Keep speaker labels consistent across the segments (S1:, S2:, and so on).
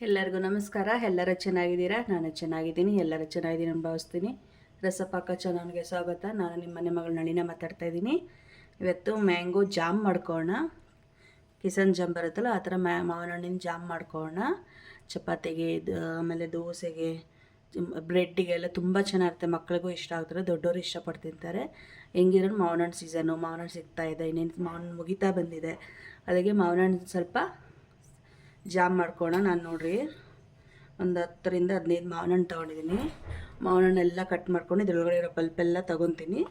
S1: ಎಲ್ಲರಿಗೂ ನಮಸ್ಕಾರ. ಎಲ್ಲರೂ ಚೆನ್ನಾಗಿದ್ದೀರಾ? ನಾನು ಚೆನ್ನಾಗಿದ್ದೀನಿ. ಎಲ್ಲರೂ ಚೆನ್ನಾಗಿದ್ದೀನಿ ಅಂತ ಭಾವಿಸ್ತೀನಿ. ರಸಪಾಕ ಚಾನಲ್ಗೆ ಸ್ವಾಗತ. ನಾನು ನಿಮ್ಮ ಮನೆ ಮಗಳು ನಳಿನ ಮಾತಾಡ್ತಾ ಇದ್ದೀನಿ. ಇವತ್ತು ಮ್ಯಾಂಗೋ ಜಾಮ್ ಮಾಡ್ಕೊಳ್ಳೋಣ. ಕಿಸನ್ ಜಾಮ್ ಬರುತ್ತಲ್ಲ ಆ ಥರ ಮಾವಿನ ಹಣ್ಣಿನ ಜಾಮ್ ಮಾಡ್ಕೊಳ್ಳೋಣ. ಚಪಾತಿಗೆ ಆಮೇಲೆ ದೋಸೆಗೆ ಬ್ರೆಡ್ಡಿಗೆಲ್ಲ ತುಂಬ ಚೆನ್ನಾಗಿರುತ್ತೆ. ಮಕ್ಕಳಿಗೂ ಇಷ್ಟ ಆಗ್ತಾರೆ, ದೊಡ್ಡವರು ಇಷ್ಟಪಟ್ಟು ತಿಂತಾರೆ. ಹೆಂಗಿದ್ರು ಮಾವಿನ ಹಣ್ಣು ಸೀಸನ್ನು, ಮಾವಿನ ಹಣ್ಣು ಸಿಗ್ತಾಯಿದೆ, ಇನ್ನೇನು ಮಾವಿನ ಹಣ್ಣು ಮುಗಿತಾ ಬಂದಿದೆ. ಅದಕ್ಕೆ ಮಾವಿನ ಹಣ್ಣು ಸ್ವಲ್ಪ ಜಾಮ್ ಮಾಡ್ಕೊಳ್ಳೋಣ. ನಾನು ನೋಡಿರಿ ಒಂದು 10ರಿಂದ 15 ಮಾವಿನ ಹಣ್ಣು ತೊಗೊಂಡಿದ್ದೀನಿ. ಮಾವಿನ ಹಣ್ಣೆಲ್ಲ ಕಟ್ ಮಾಡ್ಕೊಂಡು ಇದ್ರೊಳಗಡೆ ಇರೋ ಪಲ್ಪೆಲ್ಲ ತೊಗೊತೀನಿ.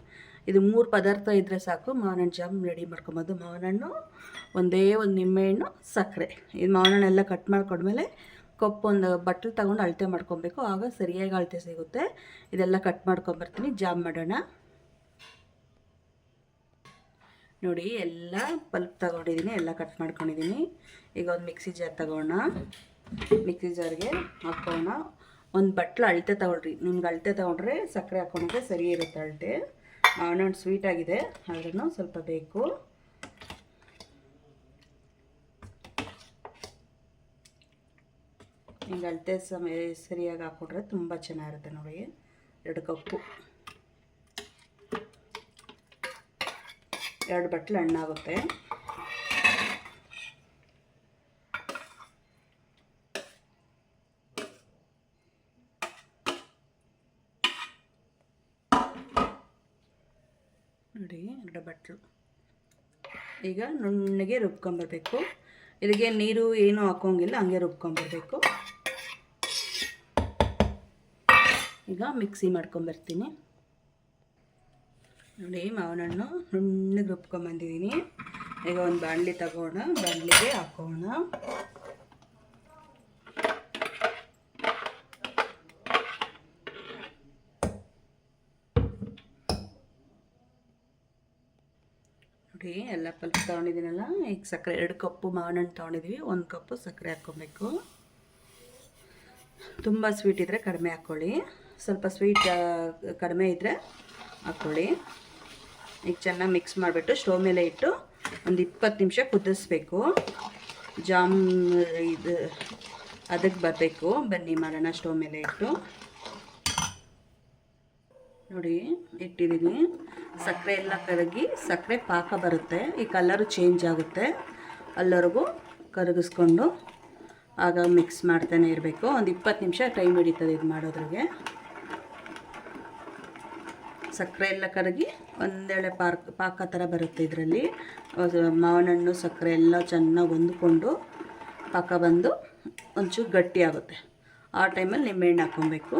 S1: ಇದು 3 ಪದಾರ್ಥ ಇದ್ದರೆ ಸಾಕು, ಮಾವಿನ ಹಣ್ಣು ಜಾಮ್ ರೆಡಿ ಮಾಡ್ಕೊಬೋದು. ಮಾವಿನ ಹಣ್ಣು, ಒಂದೇ ಒಂದು ನಿಂಬೆಹಣ್ಣು, ಸಕ್ಕರೆ. ಇದು ಮಾವಿನ ಹಣ್ಣೆಲ್ಲ ಕಟ್ ಮಾಡ್ಕೊಂಡ್ಮೇಲೆ ಕಪ್ಪು ಒಂದು ಬಟ್ಟಲು ತೊಗೊಂಡು ಅಳತೆ ಮಾಡ್ಕೊಬೇಕು, ಆಗ ಸರಿಯಾಗಿ ಅಳತೆ ಸಿಗುತ್ತೆ. ಇದೆಲ್ಲ ಕಟ್ ಮಾಡ್ಕೊಂಬರ್ತೀನಿ, ಜಾಮ್ ಮಾಡೋಣ. ನೋಡಿ ಎಲ್ಲ ಪಲ್ಪ್ ತೊಗೊಂಡಿದ್ದೀನಿ, ಎಲ್ಲ ಕಟ್ ಮಾಡ್ಕೊಂಡಿದ್ದೀನಿ. ಈಗ ಒಂದು ಮಿಕ್ಸಿ ಜಾರ್ ತಗೋಣ. ಮಿಕ್ಸಿ ಜಾರ್ಗೆ ಹಾಕೋಣ. ಒಂದು ಬಟ್ಲು ಅಳತೆ ತೊಗೊಳ್ರಿ. ನಿಮ್ಗೆ ಅಳತೆ ತೊಗೊಂಡ್ರೆ ಸಕ್ಕರೆ ಹಾಕೊಂಡ್ರೆ ಸರಿ ಇರುತ್ತೆ ಅಳತೆ. ಮಾವಿನ ಹಣ್ಣು ಸ್ವೀಟಾಗಿದೆ, ಆದ್ರೂ ಸ್ವಲ್ಪ ಬೇಕು. ಹಿಂಗೆ ಅಳತೆ ಸರಿಯಾಗಿ ಹಾಕೊಂಡ್ರೆ ತುಂಬ ಚೆನ್ನಾಗಿರುತ್ತೆ. ನೋಡಿ 2 ಕಪ್ಪು, 2 ಬಟ್ಲು ಹಣ್ಣಾಗುತ್ತೆ. ನೋಡಿ 2 ಬಟ್ಲು. ಈಗ ನುಣ್ಣಗೆ ರುಬ್ಕೊಂಬರ್ಬೇಕು. ಇದಕ್ಕೆ ನೀರು ಏನೂ ಹಾಕೋಂಗಿಲ್ಲ, ಹಂಗೆ ರುಬ್ಕೊಂಬರ್ಬೇಕು. ಈಗ ಮಿಕ್ಸಿ ಮಾಡ್ಕೊಂಬರ್ತೀನಿ. ನೋಡಿ ಮಾವಿನ ಹಣ್ಣು ನುಣ್ಣಗೆ ರುಬ್ಕೊಂಬಂದಿದ್ದೀನಿ. ಈಗ ಒಂದು ಬಾಣಲಿ ತಗೋಣ, ಬಾಣಲಿಗೆ ಹಾಕೋಣ. ನೋಡಿ ಎಲ್ಲ ಪಲ್ಪ್ ತೊಗೊಂಡಿದ್ದೀನಲ್ಲ, ಈಗ ಸಕ್ಕರೆ 2 ಕಪ್ಪು ಮಾವಿನ ಹಣ್ಣು ತೊಗೊಂಡಿದ್ದೀವಿ, 1 ಕಪ್ಪು ಸಕ್ಕರೆ ಹಾಕ್ಕೊಬೇಕು. ತುಂಬ ಸ್ವೀಟ್ ಇದ್ದರೆ ಕಡಿಮೆ ಹಾಕ್ಕೊಳ್ಳಿ, ಸ್ವಲ್ಪ ಸ್ವೀಟ್ ಕಡಿಮೆ ಇದ್ದರೆ ಹಾಕ್ಕೊಳ್ಳಿ. ಈಗ ಚೆನ್ನಾಗಿ ಮಿಕ್ಸ್ ಮಾಡಿಬಿಟ್ಟು ಸ್ಟವ್ ಮೇಲೆ ಇಟ್ಟು ಒಂದು 20 ನಿಮಿಷ ಕುದಿಸ್ಬೇಕು. ಜಾಮ್ ಇದು ಅದಕ್ಕೆ ಬರಬೇಕು. ಬನ್ನಿ ಮಾಡೋಣ. ಸ್ಟವ್ ಮೇಲೆ ಇಟ್ಟು ನೋಡಿ ಇಟ್ಟಿದ್ದೀನಿ. ಸಕ್ಕರೆ ಎಲ್ಲ ಕರಗಿ ಸಕ್ಕರೆ ಪಾಕ ಬರುತ್ತೆ. ಈ ಕಲರು ಚೇಂಜ್ ಆಗುತ್ತೆ, ಅಲ್ಲವರೆಗೂ ಕರಗಿಸ್ಕೊಂಡು ಆಗ ಮಿಕ್ಸ್ ಮಾಡ್ತಾನೆ ಇರಬೇಕು. ಒಂದು 20 ನಿಮಿಷ ಟೈಮ್ ಹಿಡಿತದೆ ಇದು ಮಾಡೋದ್ರಿಗೆ. ಸಕ್ಕರೆ ಎಲ್ಲ ಕರಗಿ ಒಂದೆಳೆ ಪಾಕ ಥರ ಬರುತ್ತೆ. ಇದರಲ್ಲಿ ಮಾವಿನ ಹಣ್ಣು ಸಕ್ಕರೆ ಎಲ್ಲ ಚೆನ್ನಾಗಿ ಹೊಂದ್ಕೊಂಡು ಪಾಕ ಬಂದು ಒಂಚೂರು ಗಟ್ಟಿ ಆಗುತ್ತೆ. ಆ ಟೈಮಲ್ಲಿ ನಿಂಬೆಹಣ್ಣು ಹಾಕ್ಕೊಬೇಕು.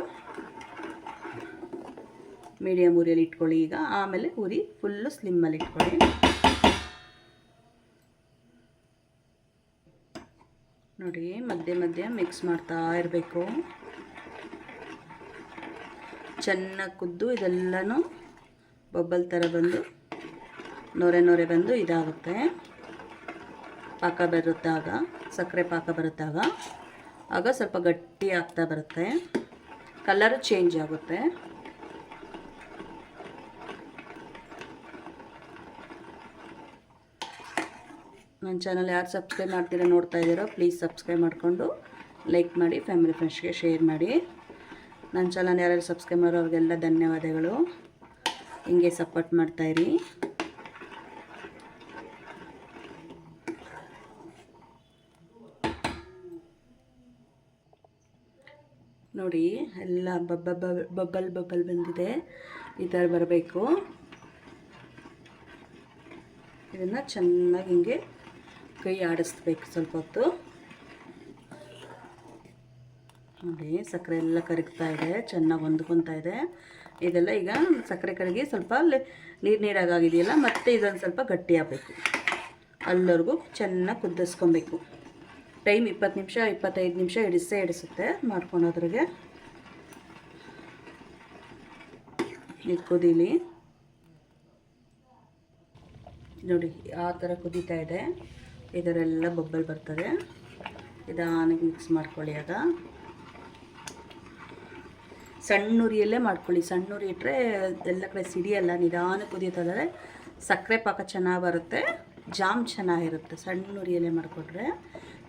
S1: ಮೀಡಿಯಮ್ ಉರಿಯಲ್ಲಿ ಇಟ್ಕೊಳ್ಳಿ. ಈಗ ಆಮೇಲೆ ಉರಿ ಫುಲ್ಲು ಸ್ಲಿಮ್ಮಲ್ಲಿ ಇಟ್ಕೊಳ್ಳಿ. ನೋಡಿ ಮಧ್ಯೆ ಮಧ್ಯೆ ಮಿಕ್ಸ್ ಮಾಡ್ತಾ ಇರಬೇಕು. ಚೆನ್ನಾಗಿ ಕುದ್ದು ಇದೆಲ್ಲನೂ ಬಬ್ಬಲ್ ಥರ ಬಂದು ನೊರೆ ಬಂದು ಇದಾಗುತ್ತೆ. ಪಾಕ ಬರುತ್ತಾಗ, ಸಕ್ಕರೆ ಪಾಕ ಬರುತ್ತಾಗ ಆಗ ಸ್ವಲ್ಪ ಗಟ್ಟಿ ಆಗ್ತಾ ಬರುತ್ತೆ, ಕಲರು ಚೇಂಜ್ ಆಗುತ್ತೆ. ನನ್ನ ಚಾನಲ್ ಯಾರು ಸಬ್ಸ್ಕ್ರೈಬ್ ಮಾಡ್ತೀರಾ ನೋಡ್ತಾ ಇದ್ದೀರೋ ಪ್ಲೀಸ್ ಸಬ್ಸ್ಕ್ರೈಬ್ ಮಾಡಿಕೊಂಡು ಲೈಕ್ ಮಾಡಿ, ಫ್ಯಾಮಿಲಿ ಫ್ರೆಂಡ್ಸ್ಗೆ ಶೇರ್ ಮಾಡಿ. ನನ್ನ ಚಾನಲ್ ಯಾರು ಸಬ್ಸ್ಕ್ರೈಬ್ ಮಾಡೋರಿಗೆಲ್ಲ ಧನ್ಯವಾದಗಳು. ಹಿಂಗೆ ಸಪೋರ್ಟ್ ಮಾಡ್ತಾಯಿರಿ. ನೋಡಿ ಎಲ್ಲ ಬಬ್ಬಲ್ ಬಂದಿದೆ. ಈ ಥರ ಬರಬೇಕು. ಇದನ್ನು ಚೆನ್ನಾಗಿ ಹಿಂಗೆ ಕೈ ಆಡಿಸ್ಬೇಕು ಸ್ವಲ್ಪ ಹೊತ್ತು. ನೋಡಿ ಸಕ್ಕರೆ ಎಲ್ಲ ಕರಗ್ತಾ ಇದೆ, ಚೆನ್ನಾಗಿ ಹೊಂದ್ಕೊತಾ ಇದೆ. ಇದೆಲ್ಲ ಈಗ ಸಕ್ಕರೆ ಕರಗಿ ಸ್ವಲ್ಪ ನೀರಾಗಿದೆಯಲ್ಲ, ಮತ್ತೆ ಇದೊಂದು ಸ್ವಲ್ಪ ಗಟ್ಟಿ ಆಗಬೇಕು. ಅಲ್ಲಿವರೆಗೂ ಚೆನ್ನಾಗಿ ಕುದಿಸ್ಕೊಬೇಕು. ಟೈಮ್ 20 ನಿಮಿಷ 25 ನಿಮಿಷ ಹಿಡಿಸುತ್ತೆ ಮಾಡ್ಕೊಳೋದ್ರಿಗೆ. ಇದು ಕುದೀಲಿ. ನೋಡಿ ಆ ಥರ ಕುದೀತಾ ಇದೆ. ಇದರೆಲ್ಲ ಬಬ್ಬಲ್ ಬರ್ತದೆ. ನಿಧಾನಕ್ಕೆ ಮಿಕ್ಸ್ ಮಾಡ್ಕೊಳ್ಳಿ. ಆಗ ಸಣ್ಣ ಉರಿಯಲ್ಲೇ ಮಾಡ್ಕೊಳ್ಳಿ. ಸಣ್ಣ ಉರಿ ಇಟ್ಟರೆ ಎಲ್ಲ ಕಡೆ ಸಿಡಿಯಲ್ಲ. ನಿಧಾನ ಕುದೀತದೆ, ಸಕ್ಕರೆ ಪಾಕ ಚೆನ್ನಾಗಿ ಬರುತ್ತೆ, ಜಾಮ್ ಚೆನ್ನಾಗಿರುತ್ತೆ. ಸಣ್ಣ ಉರಿಯಲ್ಲೇ ಮಾಡಿಕೊಟ್ರೆ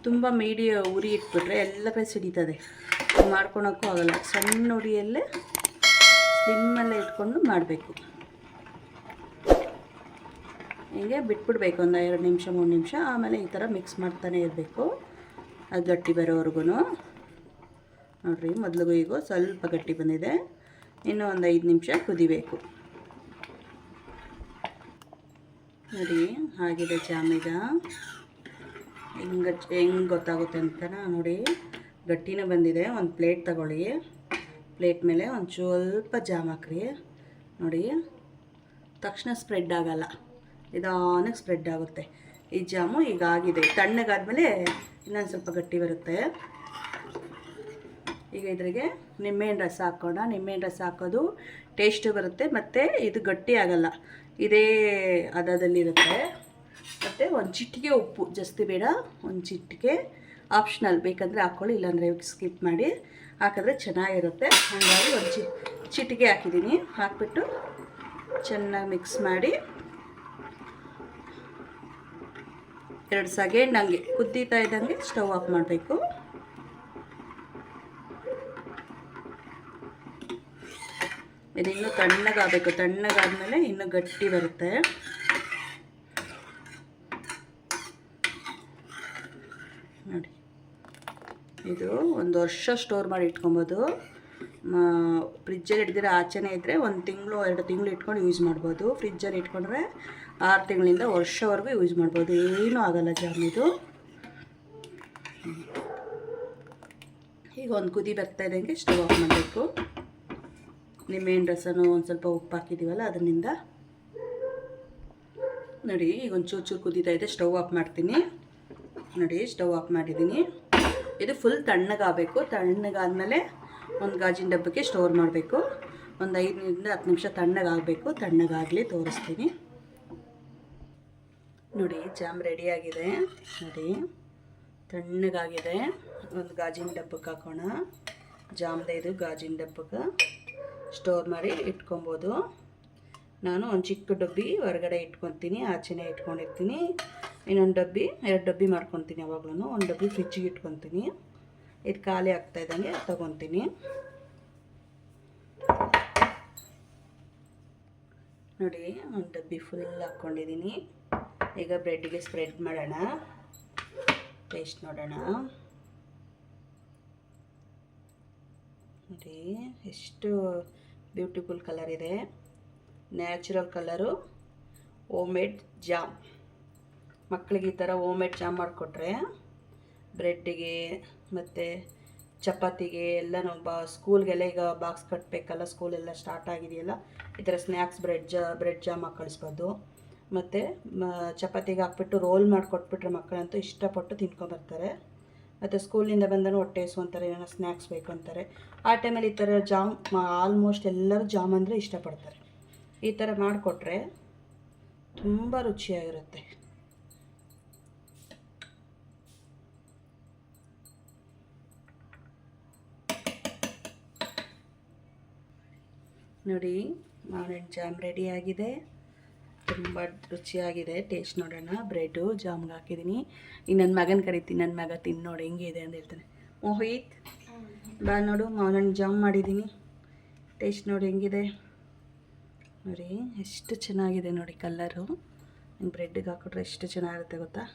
S1: ತುಂಬ ಉರಿ ಇಟ್ಬಿಟ್ರೆ ಎಲ್ಲ ಕಡೆ ಸಿಡಿತದೆ, ಮಾಡ್ಕೊಳಕ್ಕೂ ಆಗೋಲ್ಲ. ಸಣ್ಣ ಉರಿಯಲ್ಲೇ ಸ್ಲಿಮ್ಮಲ್ಲೇ ಇಟ್ಕೊಂಡು ಮಾಡಬೇಕು. ಹೀಗೆ ಬಿಟ್ಬಿಡ್ಬೇಕು ಒಂದು 2 ನಿಮಿಷ 3 ನಿಮಿಷ. ಆಮೇಲೆ ಈ ಥರ ಮಿಕ್ಸ್ ಮಾಡ್ತಾನೆ ಇರಬೇಕು, ಅದು ಗಟ್ಟಿ ಬರೋವರೆಗೂ. ನೋಡಿರಿ, ಮೊದಲಿಗೂ ಈಗ ಸ್ವಲ್ಪ ಗಟ್ಟಿ ಬಂದಿದೆ, ಇನ್ನೂ ಒಂದು 5 ನಿಮಿಷ ಕುದಿಬೇಕು. ನೋಡಿ ಆಗಿದೆ ಜಾಮ್. ಈಗ ಹೆಂಗೆ ಗೊತ್ತಾಗುತ್ತೆ ಅಂತ ನೋಡಿ, ಗಟ್ಟಿನೇ ಬಂದಿದೆ. ಒಂದು ಪ್ಲೇಟ್ ತಗೊಳ್ಳಿ, ಪ್ಲೇಟ್ ಮೇಲೆ ಒಂದು ಸ್ವಲ್ಪ ಜಾಮ್ ಹಾಕ್ರಿ. ನೋಡಿ, ತಕ್ಷಣ ಸ್ಪ್ರೆಡ್ ಆಗೋಲ್ಲ, ನಿಧಾನಕ್ಕೆ ಸ್ಪ್ರೆಡ್ ಆಗುತ್ತೆ ಈ ಜಾಮು. ಈಗ ಆಗಿದೆ. ತಣ್ಣಗಾದ್ಮೇಲೆ ಇನ್ನೊಂದು ಸ್ವಲ್ಪ ಗಟ್ಟಿ ಬರುತ್ತೆ. ಈಗ ಇದ್ರಿಗೆ ನಿಂಬೆಹಣ್ಣು ರಸ ಹಾಕೋಣ. ನಿಂಬೆಹಣ್ಣು ರಸ ಹಾಕೋದು ಟೇಸ್ಟು ಬರುತ್ತೆ, ಮತ್ತು ಇದು ಗಟ್ಟಿ ಆಗೋಲ್ಲ, ಇದೇ ಹದದಲ್ಲಿರುತ್ತೆ. ಮತ್ತು ಒಂದು ಚಿಟಿಕೆ ಉಪ್ಪು, ಜಾಸ್ತಿ ಬೇಡ, ಒಂದು ಚಿಟಿಕೆ ಆಪ್ಷನಲ್, ಬೇಕಂದರೆ ಹಾಕ್ಕೊಳ್ಳಿ, ಇಲ್ಲಾಂದರೆ ಸ್ಕಿಪ್ ಮಾಡಿ. ಹಾಕಿದ್ರೆ ಚೆನ್ನಾಗಿರುತ್ತೆ. ಹಾಗಾಗಿ ಒಂದು ಚಿಟಿಕೆ ಹಾಕಿದ್ದೀನಿ. ಹಾಕ್ಬಿಟ್ಟು ಚೆನ್ನಾಗಿ ಮಿಕ್ಸ್ ಮಾಡಿ 2 ಸೆಕೆಂಡ್ ಹಂಗೆ ಕುದೀತಾ ಇದ್ದಂಗೆ ಸ್ಟವ್ ಆಫ್ ಮಾಡಬೇಕು. ಇದು ಇನ್ನೂ ತಣ್ಣಗಾಗಬೇಕು. ತಣ್ಣಗಾದ್ಮೇಲೆ ಇನ್ನೂ ಗಟ್ಟಿ ಬರುತ್ತೆ. ನೋಡಿ, ಇದು 1 ವರ್ಷ ಸ್ಟೋರ್ ಮಾಡಿ ಇಟ್ಕೊಬೋದು. ಫ್ರಿಜ್ಜಲ್ಲಿ ಇಡ್ದಿರೋ ಆಚೆನೇ ಇದ್ದರೆ 1 ತಿಂಗಳು 2 ತಿಂಗಳು ಇಟ್ಕೊಂಡು ಯೂಸ್ ಮಾಡ್ಬೋದು. ಫ್ರಿಜ್ಜಲ್ಲಿ ಇಟ್ಕೊಂಡ್ರೆ 6 ತಿಂಗಳಿಂದ ವರ್ಷವರೆಗೂ ಯೂಸ್ ಮಾಡ್ಬೋದು, ಏನೂ ಆಗೋಲ್ಲ ಜಾಮ್ ಇದು. ಈಗ ಒಂದು ಕುದಿ ಬರ್ತಾ ಇದ್ದಂಗೆ ಸ್ಟವ್ ಆಫ್ ಮಾಡಬೇಕು. ನಿಂಬೆಹಣ್ಣು ರಸನೂ ಒಂದು ಸ್ವಲ್ಪ ಉಪ್ಪು ಹಾಕಿದ್ದೀವಲ್ಲ ಅದರಿಂದ. ನೋಡಿ, ಈಗ ಒಂದು ಚೂರು ಕುದೀತಾ ಇದೆ. ಸ್ಟವ್ ಆಫ್ ಮಾಡ್ತೀನಿ. ನೋಡಿ, ಸ್ಟವ್ ಆಫ್ ಮಾಡಿದ್ದೀನಿ. ಇದು ಫುಲ್ ತಣ್ಣಗಾಗಬೇಕು. ತಣ್ಣಗಾದ್ಮೇಲೆ ಒಂದು ಗಾಜಿನ ಡಬ್ಬಕ್ಕೆ ಸ್ಟೋರ್ ಮಾಡಬೇಕು. ಒಂದು 5 10 ನಿಮಿಷ ತಣ್ಣಗಾಗಬೇಕು. ತಣ್ಣಗಾಗಲಿ, ತೋರಿಸ್ತೀನಿ. ನೋಡಿ, ಜಾಮ್ ರೆಡಿಯಾಗಿದೆ. ನೋಡಿ, ತಣ್ಣಗಾಗಿದೆ. ಒಂದು ಗಾಜಿನ ಡಬ್ಬಕ್ಕೆ ಹಾಕೋಣ. ಜಾಮ್ದೆ ಇದು ಗಾಜಿನ ಡಬ್ಬಕ್ಕೆ ಸ್ಟೋರ್ ಮಾಡಿ ಇಟ್ಕೊಬೋದು. ನಾನು ಒಂದು ಚಿಕ್ಕ ಡಬ್ಬಿ ಹೊರಗಡೆ ಇಟ್ಕೊತೀನಿ, ಆಚೆನೇ ಇಟ್ಕೊಂಡಿರ್ತೀನಿ. ಇನ್ನೊಂದು ಡಬ್ಬಿ 2 ಡಬ್ಬಿ ಮಾಡ್ಕೊತೀನಿ. ಯಾವಾಗಲೂ ಒಂದು ಡಬ್ಬಿ ಫ್ರಿಜ್ಜಿಗೆ ಇಟ್ಕೊತೀನಿ. ಇದು ಖಾಲಿ ಆಗ್ತಾ ಇದ್ದಂಗೆ ತೊಗೊತೀನಿ. ನೋಡಿ, ಒಂದು ಡಬ್ಬಿ ಫುಲ್ ಹಾಕ್ಕೊಂಡಿದ್ದೀನಿ. ಈಗ ಬ್ರೆಡ್ಡಿಗೆ ಸ್ಪ್ರೆಡ್ ಮಾಡೋಣ, ಟೇಸ್ಟ್ ನೋಡೋಣ. ನೋಡಿ, ಎಷ್ಟು ಬ್ಯೂಟಿಫುಲ್ ಕಲರ್ ಇದೆ. Natural colour, home made jam. ಮಕ್ಕಳಿಗೆ ಈ ಥರ ಹೋಮ್ ಮೇಡ್ ಜಾಮ್ ಮಾಡಿಕೊಟ್ರೆ ಬ್ರೆಡ್ಡಿಗೆ ಮತ್ತು ಚಪಾತಿಗೆ ಎಲ್ಲನೂ ಸ್ಕೂಲ್ಗೆಲ್ಲ ಈಗ ಬಾಕ್ಸ್ ಕಟ್ಟಬೇಕಲ್ಲ, ಸ್ಕೂಲೆಲ್ಲ ಸ್ಟಾರ್ಟ್ ಆಗಿದೆಯಲ್ಲ, ಈ ಥರ ಸ್ನ್ಯಾಕ್ಸ್ ಬ್ರೆಡ್ ಜಾಮ್ ಹಾಕಿ ಕಳಿಸ್ಬೋದು. ಮತ್ತು ಚಪಾತಿಗೆ ಹಾಕ್ಬಿಟ್ಟು ರೋಲ್ ಮಾಡಿಕೊಟ್ಬಿಟ್ರೆ ಮಕ್ಕಳಂತೂ ಇಷ್ಟಪಟ್ಟು ತಿನ್ಕೊಂಬರ್ತಾರೆ. ಮತ್ತು ಸ್ಕೂಲಿಂದ ಬಂದನು ಹೊಟ್ಟೆ ಹಸ್ಕೊಂತಾರೆ, ಏನೋ ಸ್ನ್ಯಾಕ್ಸ್ ಬೇಕು ಅಂತಾರೆ. ಆ ಟೈಮಲ್ಲಿ ಈ ಥರ ಜಾಮ್ ಆಲ್ಮೋಸ್ಟ್ ಎಲ್ಲರೂ ಜಾಮ್ ಅಂದರೆ ಇಷ್ಟಪಡ್ತಾರೆ. ಈ ಥರ ಮಾಡಿಕೊಟ್ರೆ ತುಂಬ ರುಚಿಯಾಗಿರುತ್ತೆ. ನೋಡಿ, ಮಾವಿನ ಜಾಮ್ ರೆಡಿಯಾಗಿದೆ. ತುಂಬ ರುಚಿಯಾಗಿದೆ. ಟೇಸ್ಟ್ ನೋಡೋಣ. ಬ್ರೆಡ್ಡು ಜಾಮ್ಗೆ ಹಾಕಿದ್ದೀನಿ. ಈಗ ನನ್ನ ಮಗನ ಕರಿತೀನಿ. ನನ್ನ ಮಗ ತಿನ್ನು ನೋಡಿ ಹೆಂಗಿದೆ ಅಂತ ಹೇಳ್ತಾನೆ. ಮೋಹಿತ್, ಬಾ ನೋಡು, ಮಾವಿನ ಜಾಮ್ ಮಾಡಿದ್ದೀನಿ. ಟೇಸ್ಟ್ ನೋಡಿ ಹೆಂಗಿದೆ. ನೋಡಿ, ಎಷ್ಟು ಚೆನ್ನಾಗಿದೆ ನೋಡಿ ಕಲ್ಲರು. ಬ್ರೆಡ್ಡಿಗೆ ಹಾಕಿಟ್ರೆ ಎಷ್ಟು ಚೆನ್ನಾಗಿರುತ್ತೆ ಗೊತ್ತಾ.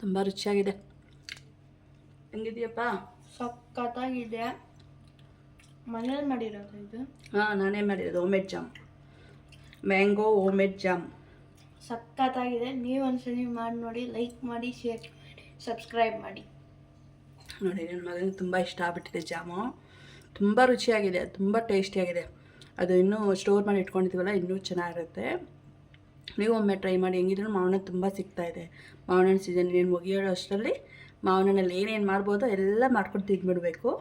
S1: ತುಂಬ ರುಚಿಯಾಗಿದೆ. ಹೆಂಗಿದೆಯಪ್ಪ?
S2: ಸಕ್ಕತ್ತಾಗಿದೆ. ಮನೇಲಿ ಮಾಡಿರೋದು ಇದು?
S1: ಹಾಂ, ನಾನೇ ಮಾಡಿರೋದು. Home made jam, mango home made jam.
S2: ಸಕ್ಕತ್ತಾಗಿದೆ. ನೀವು ಒಂದ್ಸಲಿ ಮಾಡಿ ನೋಡಿ. ಲೈಕ್ ಮಾಡಿ, ಶೇರ್ ಮಾಡಿ, ಸಬ್ಸ್ಕ್ರೈಬ್ ಮಾಡಿ.
S1: ನೋಡಿ, ನನ್ನ ಮಗನಿಗೆ ತುಂಬ ಇಷ್ಟ ಆಗ್ಬಿಟ್ಟಿದೆ ಜಾಮು. ತುಂಬ ರುಚಿಯಾಗಿದೆ, ತುಂಬ ಟೇಸ್ಟಿಯಾಗಿದೆ. ಅದು ಇನ್ನೂ ಸ್ಟೋರ್ ಮಾಡಿ ಇಟ್ಕೊಂಡಿದ್ದೀವಲ್ಲ, ಇನ್ನೂ ಚೆನ್ನಾಗಿರುತ್ತೆ. ನೀವು ಒಮ್ಮೆ ಟ್ರೈ ಮಾಡಿ. ಹೆಂಗಿದ್ರು ಮಾವಿನ ತುಂಬ ಸಿಗ್ತಾಯಿದೆ. ಮಾವಿನ ಸೀಸನ್ ಏನು ಮುಗಿಯೋ ಅಷ್ಟರಲ್ಲಿ ಮಾವಿನಲ್ಲಿ ಏನೇನು ಮಾಡ್ಬೋದೋ ಎಲ್ಲ ಮಾಡ್ಕೊಂಡು ತಿಂದ್ಬಿಡ್ಬೇಕು.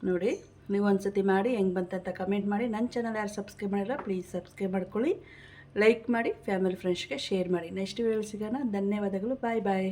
S1: ನೋಡಿ, ನೀವು ಒಂದು ಸತಿ ಮಾಡಿ ಹೆಂಗೆ ಬಂತಂತ ಕಮೆಂಟ್ ಮಾಡಿ. ನನ್ನ ಚಾನಲ್ ಯಾರು ಸಬ್ಸ್ಕ್ರೈಬ್ ಮಾಡಿಲ್ಲ ಪ್ಲೀಸ್ ಸಬ್ಸ್ಕ್ರೈಬ್ ಮಾಡ್ಕೊಳ್ಳಿ, ಲೈಕ್ ಮಾಡಿ, ಫ್ಯಾಮಿಲಿ ಫ್ರೆಂಡ್ಸ್ಗೆ ಶೇರ್ ಮಾಡಿ. ನೆಕ್ಸ್ಟ್ ವಿಡಿಯೋಲಿ ಸಿಗೋಣ. ಧನ್ಯವಾದಗಳು. ಬಾಯ್ ಬಾಯ್.